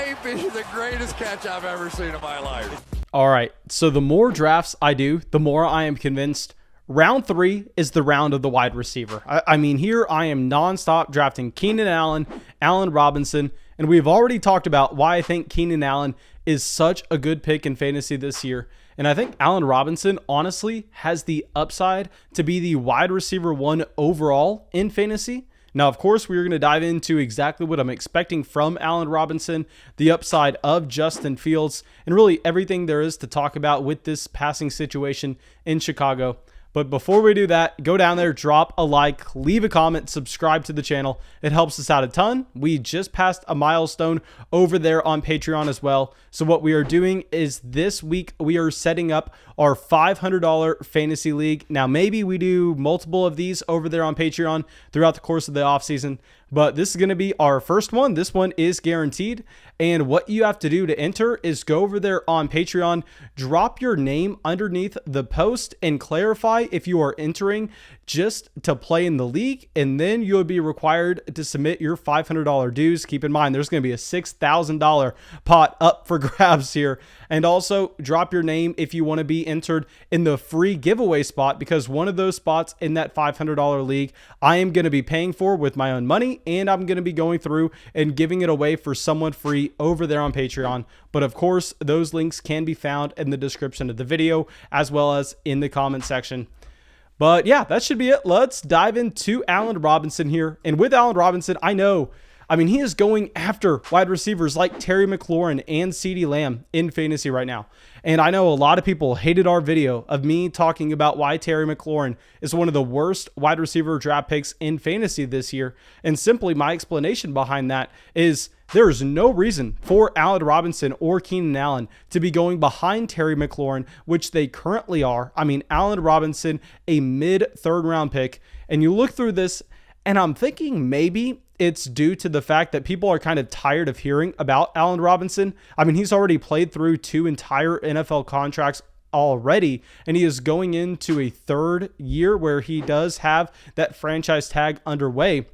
may be the greatest catch I've ever seen in my life. All right, so the more drafts I do, the more I am convinced round 3 is the round of the wide receiver. I mean, here I am nonstop drafting Keenan Allen, Allen Robinson, and we've already talked about why I think Keenan Allen is such a good pick in fantasy this year. And I think Allen Robinson, honestly, has the upside to be the wide receiver 1 overall in fantasy. Now, of course, we're going to dive into exactly what I'm expecting from Allen Robinson, the upside of Justin Fields, and really everything there is to talk about with this passing situation in Chicago. But before we do that, go down there, drop a like, leave a comment, subscribe to the channel. It helps us out a ton. We just passed a milestone over there on Patreon as well. So what we are doing is this week we are setting up our $500 fantasy league. Now, maybe we do multiple of these over there on Patreon throughout the course of the offseason, but this is going to be our first one. This one is guaranteed. And what you have to do to enter is go over there on Patreon, drop your name underneath the post and clarify if you are entering just to play in the league, and then you'll be required to submit your $500 dues. Keep in mind, there's going to be a $6,000 pot up for grabs here. And also drop your name if you want to be entered in the free giveaway spot, because one of those spots in that $500 league, I am going to be paying for with my own money, and I'm going to be going through and giving it away for someone free over there on Patreon. But of course, those links can be found in the description of the video as well as in the comment section. But yeah, that should be it. Let's dive into Allen Robinson here. And with Allen Robinson, I mean, he is going after wide receivers like Terry McLaurin and CeeDee Lamb in fantasy right now. And I know a lot of people hated our video of me talking about why Terry McLaurin is one of the worst wide receiver draft picks in fantasy this year. And simply my explanation behind that is there is no reason for Allen Robinson or Keenan Allen to be going behind Terry McLaurin, which they currently are. I mean, Allen Robinson, a mid-third round pick. And you look through this, and I'm thinking maybe it's due to the fact that people are kind of tired of hearing about Allen Robinson. I mean, he's already played through 2 entire NFL contracts already, and he is going into a 3rd year where he does have that franchise tag underway.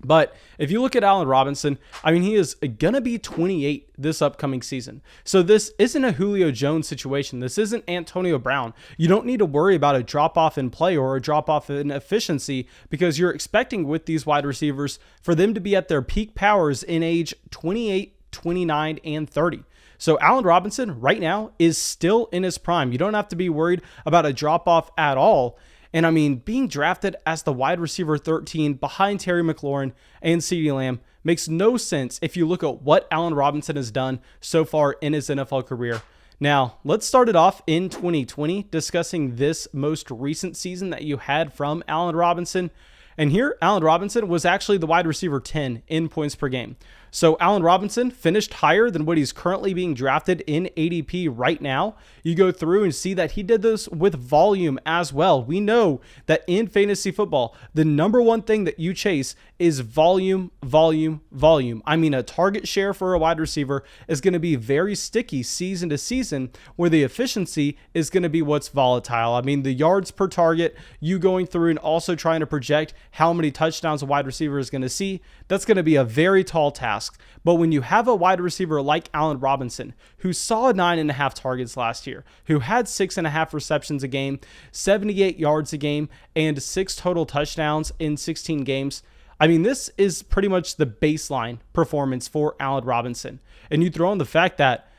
But if you look at Allen Robinson, I mean, he is going to be 28 this upcoming season. So this isn't a Julio Jones situation. This isn't Antonio Brown. You don't need to worry about a drop-off in play or a drop-off in efficiency, because you're expecting with these wide receivers for them to be at their peak powers in age 28, 29, and 30. So Allen Robinson right now is still in his prime. You don't have to be worried about a drop-off at all. And I mean, being drafted as the wide receiver 13 behind Terry McLaurin and CeeDee Lamb makes no sense if you look at what Allen Robinson has done so far in his NFL career. Now, let's start it off in 2020, discussing this most recent season that you had from Allen Robinson. And here, Allen Robinson was actually the wide receiver 10 in points per game. So Allen Robinson finished higher than what he's currently being drafted in ADP right now. You go through and see that he did this with volume as well. We know that in fantasy football, the number one thing that you chase is volume, volume, volume. I mean, a target share for a wide receiver is going to be very sticky season to season, where the efficiency is going to be what's volatile. I mean, the yards per target, you going through and also trying to project how many touchdowns a wide receiver is going to see, that's going to be a very tall task. But when you have a wide receiver like Allen Robinson, who saw 9.5 targets last year, who had 6.5 receptions a game, 78 yards a game, and 6 total touchdowns in 16 games, I mean, this is pretty much the baseline performance for Allen Robinson. And you throw in the fact that,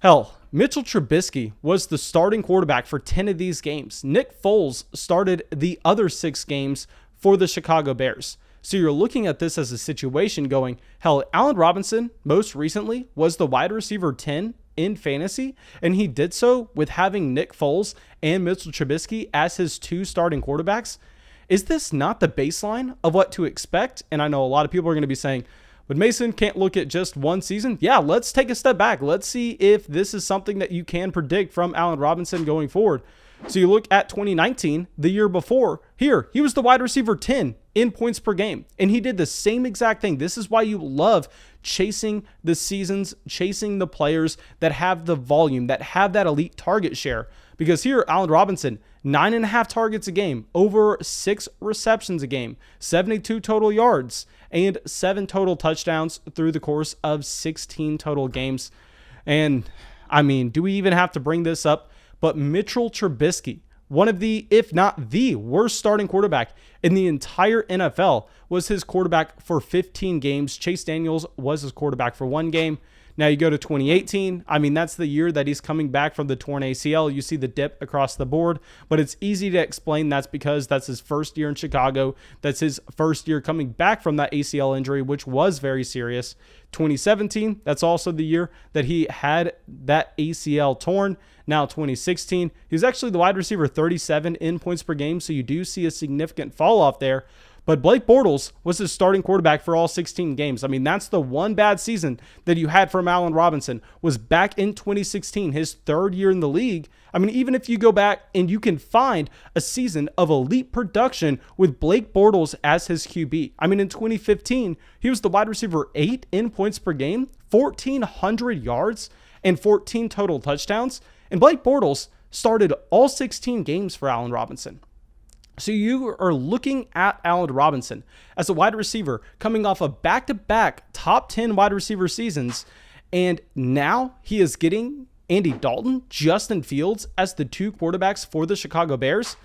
hell, Mitchell Trubisky was the starting quarterback for 10 of these games. Nick Foles started the other 6 games for the Chicago Bears. So you're looking at this as a situation going, hell, Allen Robinson most recently was the wide receiver 10 in fantasy, and he did so with having Nick Foles and Mitchell Trubisky as his 2 starting quarterbacks. Is this not the baseline of what to expect? And I know a lot of people are going to be saying, but Mason can't look at just one season. Yeah, let's take a step back. Let's see if this is something that you can predict from Allen Robinson going forward. So you look at 2019, the year before, here, he was the wide receiver 10 in points per game. And he did the same exact thing. This is why you love chasing the seasons, chasing the players that have the volume, that have that elite target share. Because here, Allen Robinson, 9.5 targets a game, over 6 receptions a game, 72 total yards, and 7 total touchdowns through the course of 16 total games. And I mean, do we even have to bring this up? But Mitchell Trubisky, one of the, if not the worst starting quarterback in the entire NFL, was his quarterback for 15 games. Chase Daniels was his quarterback for 1 game. Now you go to 2018. I mean, that's the year that he's coming back from the torn ACL. You see the dip across the board, but it's easy to explain. That's because that's his first year in Chicago. That's his first year coming back from that ACL injury, which was very serious. 2017, that's also the year that he had that ACL torn. Now 2016, he was actually the wide receiver 37 in points per game, so you do see a significant fall off there. But Blake Bortles was his starting quarterback for all 16 games. I mean, that's the one bad season that you had from Allen Robinson, was back in 2016, his 3rd year in the league. I mean, even if you go back and you can find a season of elite production with Blake Bortles as his QB. I mean, in 2015, he was the wide receiver 8 in points per game, 1,400 yards, and 14 total touchdowns. And Blake Bortles started all 16 games for Allen Robinson. So you are looking at Allen Robinson as a wide receiver coming off of back-to-back top 10 wide receiver seasons, and now he is getting Andy Dalton, Justin Fields as the 2 quarterbacks for the Chicago Bears.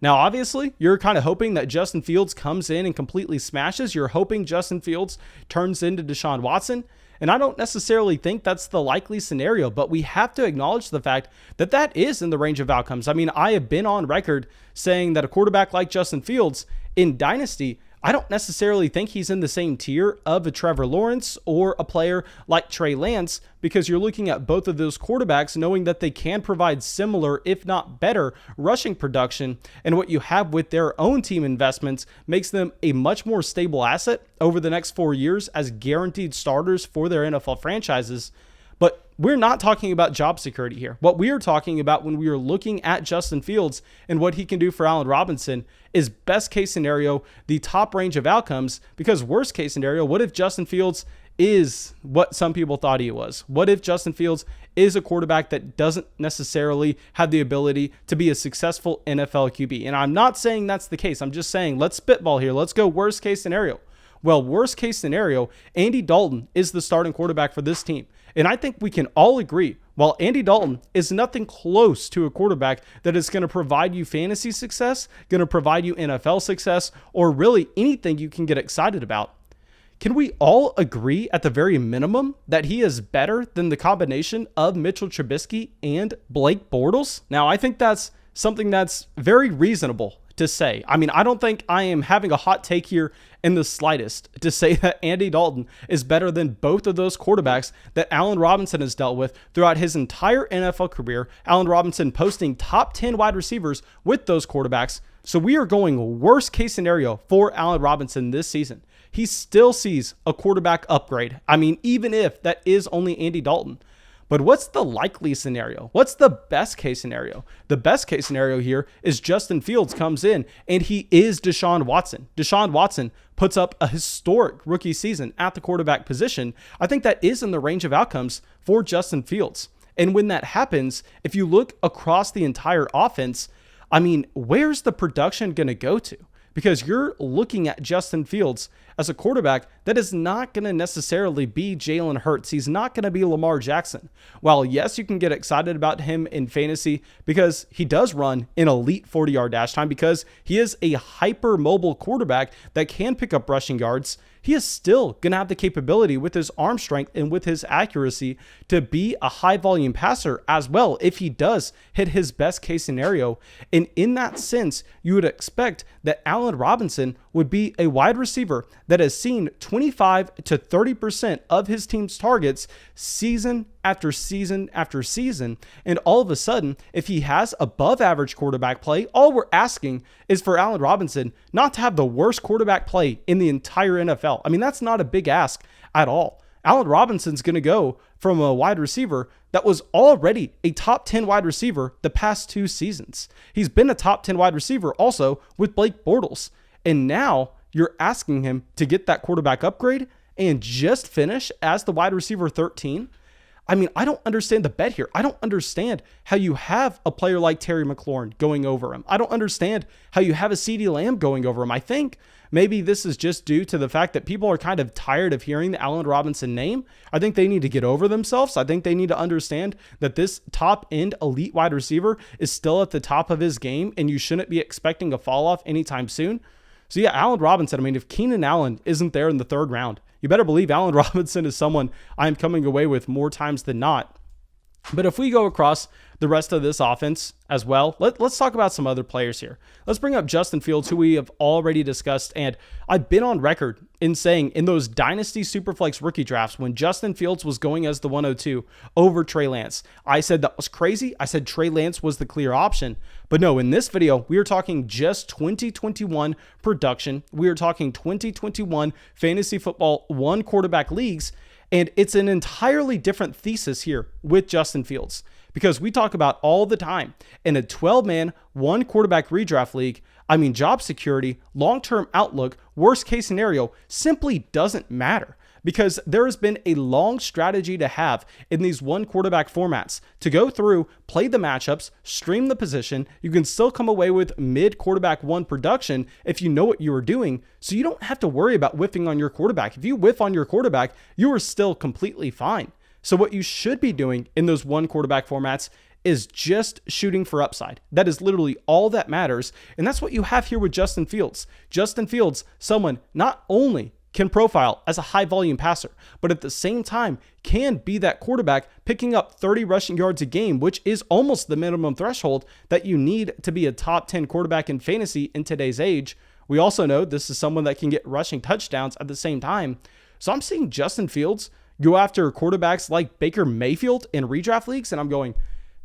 Now, obviously, you're kind of hoping that Justin Fields comes in and completely smashes. You're hoping Justin Fields turns into Deshaun Watson. And I don't necessarily think that's the likely scenario, but we have to acknowledge the fact that that is in the range of outcomes. I mean, I have been on record saying that a quarterback like Justin Fields in Dynasty, I don't necessarily think he's in the same tier of a Trevor Lawrence or a player like Trey Lance, because you're looking at both of those quarterbacks knowing that they can provide similar, if not better, rushing production. And what you have with their own team investments makes them a much more stable asset over the next 4 years as guaranteed starters for their NFL franchises. But we're not talking about job security here. What we are talking about when we are looking at Justin Fields and what he can do for Allen Robinson is best case scenario, the top range of outcomes, because worst case scenario, what if Justin Fields is what some people thought he was? What if Justin Fields is a quarterback that doesn't necessarily have the ability to be a successful NFL QB? And I'm not saying that's the case. I'm just saying, let's spitball here. Let's go worst case scenario. Well, worst case scenario, Andy Dalton is the starting quarterback for this team. And I think we can all agree, while Andy Dalton is nothing close to a quarterback that is going to provide you fantasy success, going to provide you NFL success, or really anything you can get excited about, can we all agree at the very minimum that he is better than the combination of Mitchell Trubisky and Blake Bortles? Now, I think that's something that's very reasonable to say. I mean, I don't think I am having a hot take here in the slightest to say that Andy Dalton is better than both of those quarterbacks that Allen Robinson has dealt with throughout his entire NFL career. Allen Robinson posting top 10 wide receivers with those quarterbacks. So we are going worst case scenario for Allen Robinson this season. He still sees a quarterback upgrade. I mean, even if that is only Andy Dalton. But what's the likely scenario? What's the best case scenario? The best case scenario here is Justin Fields comes in and he is Deshaun Watson. Deshaun Watson puts up a historic rookie season at the quarterback position. I think that is in the range of outcomes for Justin Fields. And when that happens, if you look across the entire offense, I mean, where's the production going to go to? Because you're looking at Justin Fields as a quarterback that is not going to necessarily be Jalen Hurts. He's not going to be Lamar Jackson. While, yes, you can get excited about him in fantasy because he does run an elite 40-yard dash time, because he is a hyper-mobile quarterback that can pick up rushing yards, he is still going to have the capability with his arm strength and with his accuracy to be a high-volume passer as well if he does hit his best-case scenario. And in that sense, you would expect that Allen Robinson would be a wide receiver that has seen 25 to 30% of his team's targets season after season after season. And all of a sudden, if he has above average quarterback play, all we're asking is for Allen Robinson not to have the worst quarterback play in the entire NFL. I mean, that's not a big ask at all. Allen Robinson's going to go from a wide receiver that was already a top 10 wide receiver the past 2 seasons. He's been a top 10 wide receiver also with Blake Bortles. And now you're asking him to get that quarterback upgrade and just finish as the wide receiver 13. I mean, I don't understand the bet here. I don't understand how you have a player like Terry McLaurin going over him. I don't understand how you have a CeeDee Lamb going over him. I think maybe this is just due to the fact that people are kind of tired of hearing the Allen Robinson name. I think they need to get over themselves. I think they need to understand that this top-end elite wide receiver is still at the top of his game, and you shouldn't be expecting a fall-off anytime soon. So yeah, Allen Robinson, I mean, if Keenan Allen isn't there in the 3rd round, you better believe Allen Robinson is someone I'm coming away with more times than not. But if we go across the rest of this offense as well, let's talk about some other players here. Let's bring up Justin Fields, who we have already discussed. And I've been on record in saying in those Dynasty Superflex rookie drafts, when Justin Fields was going as the 102 over Trey Lance, I said that was crazy. I said Trey Lance was the clear option. But no, in this video, we are talking just 2021 production. We are talking 2021 fantasy football 1 quarterback leagues. And it's an entirely different thesis here with Justin Fields, because we talk about all the time in a 12-man, 1 quarterback redraft league. I mean, job security, long-term outlook, worst case scenario simply doesn't matter, because there has been a long strategy to have in these 1 quarterback formats to go through, play the matchups, stream the position. You can still come away with mid quarterback 1 production if you know what you are doing. So you don't have to worry about whiffing on your quarterback. If you whiff on your quarterback, you are still completely fine. So what you should be doing in those 1 quarterback formats is just shooting for upside. That is literally all that matters. And that's what you have here with Justin Fields. Justin Fields, someone not only can profile as a high volume passer, but at the same time can be that quarterback picking up 30 rushing yards a game, which is almost the minimum threshold that you need to be a top 10 quarterback in fantasy in today's age. We also know this is someone that can get rushing touchdowns at the same time. So I'm seeing Justin Fields go after quarterbacks like Baker Mayfield in redraft leagues, and I'm going,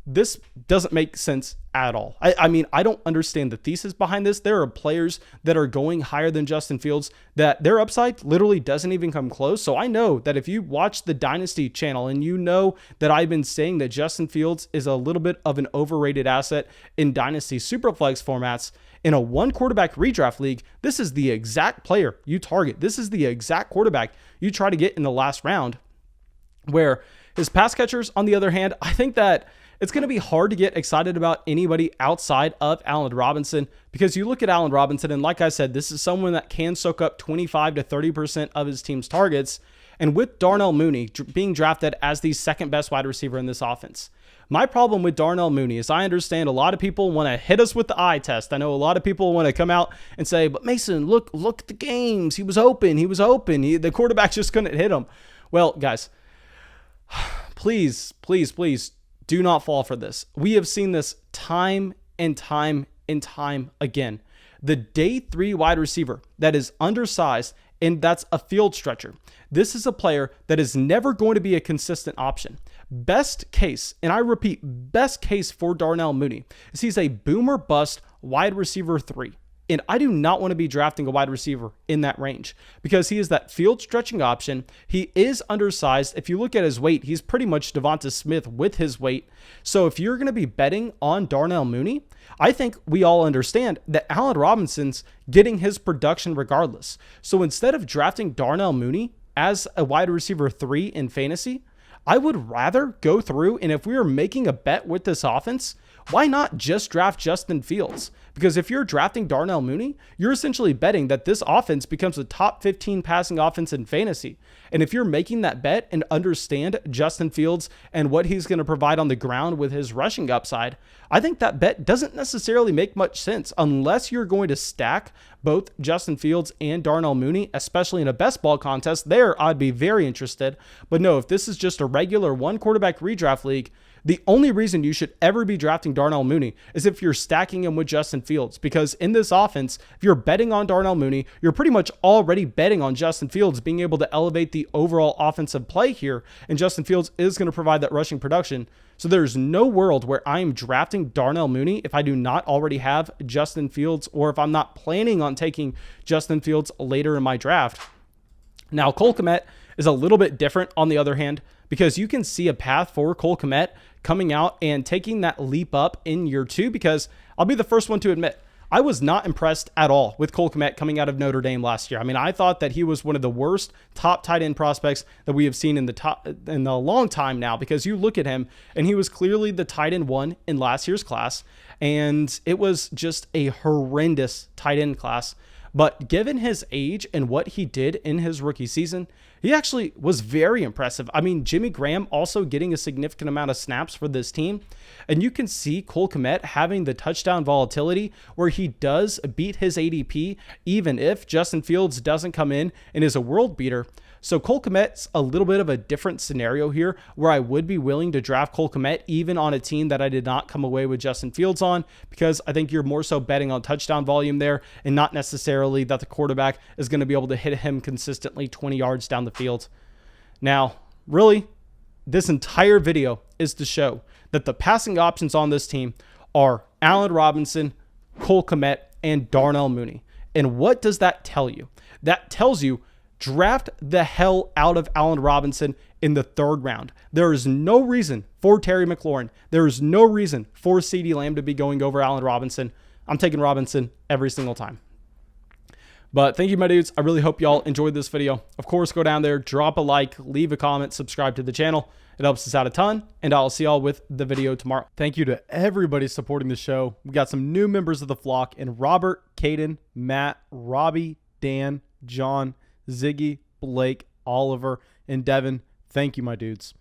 this doesn't make sense at all. I mean, I don't understand the thesis behind this. There are players that are going higher than Justin Fields that their upside literally doesn't even come close. So I know that if you watch the Dynasty channel and you know that I've been saying that Justin Fields is a little bit of an overrated asset in Dynasty Superflex formats, in a 1 quarterback redraft league, this is the exact player you target. This is the exact quarterback you try to get in the last round. Where his pass catchers, on the other hand, I think that it's going to be hard to get excited about anybody outside of Allen Robinson, because you look at Allen Robinson, and like I said, this is someone that can soak up 25 to 30% of his team's targets. And with Darnell Mooney being drafted as the 2nd best wide receiver in this offense, my problem with Darnell Mooney is I understand a lot of people want to hit us with the eye test. I know a lot of people want to come out and say, but Mason, look at the games. He was open. The quarterback just couldn't hit him. Well, guys, please do not fall for this. We have seen this time and time again. The day 3 wide receiver that is undersized, and that's a field stretcher. This is a player that is never going to be a consistent option. Best case, and I repeat, best case for Darnell Mooney is he's a boomer bust wide receiver 3. And I do not want to be drafting a wide receiver in that range, because he is that field stretching option. He is undersized. If you look at his weight, he's pretty much Devonta Smith with his weight. So if you're going to be betting on Darnell Mooney, I think we all understand that Allen Robinson's getting his production regardless. So instead of drafting Darnell Mooney as a wide receiver 3 in fantasy, I would rather go through, and if we are making a bet with this offense, why not just draft Justin Fields? Because if you're drafting Darnell Mooney, you're essentially betting that this offense becomes a top 15 passing offense in fantasy. And if you're making that bet and understand Justin Fields and what he's going to provide on the ground with his rushing upside, I think that bet doesn't necessarily make much sense unless you're going to stack both Justin Fields and Darnell Mooney, especially in a best ball contest. There, I'd be very interested. But no, if this is just a regular 1 quarterback redraft league, the only reason you should ever be drafting Darnell Mooney is if you're stacking him with Justin Fields, because in this offense, if you're betting on Darnell Mooney, you're pretty much already betting on Justin Fields being able to elevate the overall offensive play here, and Justin Fields is going to provide that rushing production. So there's no world where I am drafting Darnell Mooney if I do not already have Justin Fields, or if I'm not planning on taking Justin Fields later in my draft. Now, Cole Kmet is a little bit different on the other hand, because you can see a path for Cole Kmet coming out and taking that leap up in year 2, because I'll be the first one to admit, I was not impressed at all with Cole Kmet coming out of Notre Dame last year. I mean, I thought that he was one of the worst top tight end prospects that we have seen in a long time now, because you look at him and he was clearly the tight end 1 in last year's class, and it was just a horrendous tight end class. But given his age and what he did in his rookie season, he actually was very impressive. I mean, Jimmy Graham also getting a significant amount of snaps for this team. And you can see Cole Kmet having the touchdown volatility where he does beat his ADP, even if Justin Fields doesn't come in and is a world beater. So Cole Kmet's a little bit of a different scenario here, where I would be willing to draft Cole Kmet even on a team that I did not come away with Justin Fields on, because I think you're more so betting on touchdown volume there and not necessarily that the quarterback is going to be able to hit him consistently 20 yards down the field. Now, really, this entire video is to show that the passing options on this team are Allen Robinson, Cole Kmet, and Darnell Mooney. And what does that tell you? That tells you draft the hell out of Allen Robinson in the 3rd round. There is no reason for Terry McLaurin. There is no reason for CeeDee Lamb to be going over Allen Robinson. I'm taking Robinson every single time. But thank you, my dudes. I really hope y'all enjoyed this video. Of course, go down there, drop a like, leave a comment, subscribe to the channel. It helps us out a ton, and I'll see y'all with the video tomorrow. Thank you to everybody supporting the show. We got some new members of the flock in Robert, Caden, Matt, Robbie, Dan, John, Ziggy, Blake, Oliver, and Devin. Thank you, my dudes.